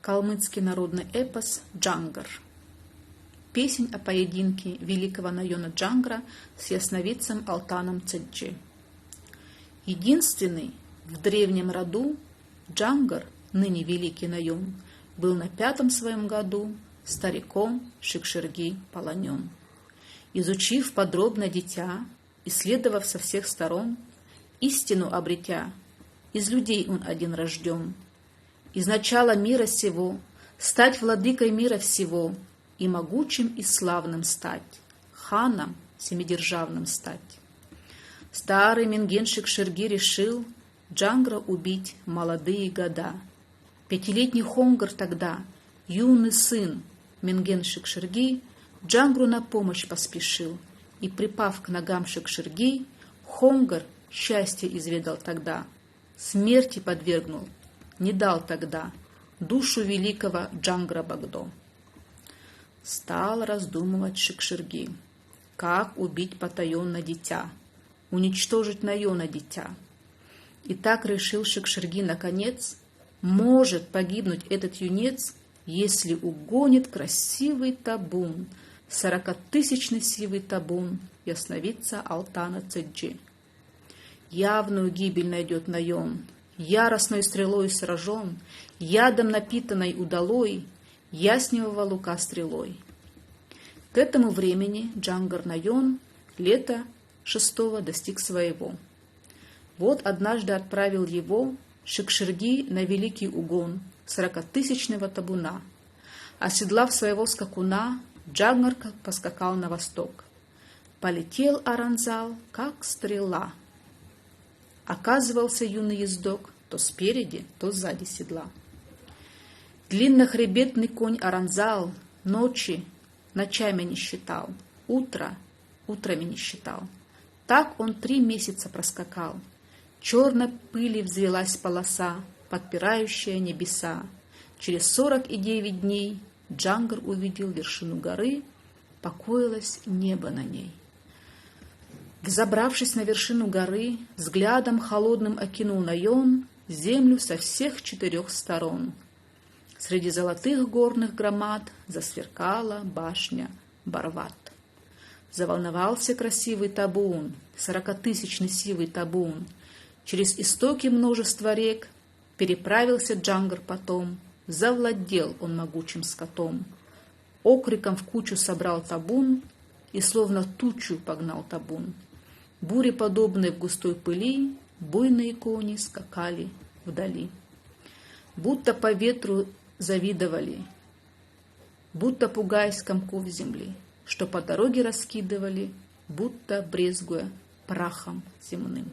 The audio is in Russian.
Калмыцкий народный эпос «Джангар». Песнь о поединке великого Найона Джангара с ясновидцем Алтаном Цеджи. Единственный в древнем роду Джангар, ныне великий Найон, был на 5-м своем году стариком Шикширги полонен. Изучив подробно дитя, исследовав со всех сторон, истину обретя, из людей он один рожден. Из начала мира сего стать владыкой мира всего и могучим и славным стать, ханом семидержавным стать. Старый Менген Шикширги решил Джангара убить в молодые года. 5-летний Хонгар тогда, юный сын Менген Шикширги, Джангару на помощь поспешил, и, припав к ногам Шикширги, Хонгар счастье изведал тогда, смерти подвергнул, не дал тогда душу великого Джангара Багдо. Стал раздумывать Шикширги, как убить потаенно дитя, уничтожить Найона дитя. И так решил Шикширги наконец, может погибнуть этот юнец, если угонит красивый табун, 40-тысячный сивый табун ясновидца Алтана Цеджи. Явную гибель найдет Найон, яростной стрелой сражен, ядом напитанной удалой, ясневого лука стрелой. К этому времени Джангар Найон лета 6-го достиг своего. Вот однажды отправил его Шикширги на великий угон 40-тысячного табуна. Оседлав своего скакуна, Джангар поскакал на восток. Полетел Аранзал, как стрела. Оказывался юный ездок то спереди, то сзади седла. Длиннохребетный конь Аранзал ночами не считал, утрами не считал. Так он 3 месяца проскакал. Черной пыли взвелась полоса, подпирающая небеса. Через 49 дней Джангар увидел вершину горы, покоилось небо на ней. Взобравшись на вершину горы, взглядом холодным окинул Найон землю со всех 4 сторон. Среди золотых горных громад засверкала башня Барват. Заволновался красивый табун, 40-тысячный сивый табун. Через истоки множества рек переправился Джангар потом, завладел он могучим скотом. Окриком в кучу собрал табун и словно тучу погнал табун. Буреподобные в густой пыли буйные кони скакали вдали. Будто по ветру завидовали, будто пугаясь комков земли, что по дороге раскидывали, будто брезгуя прахом земным.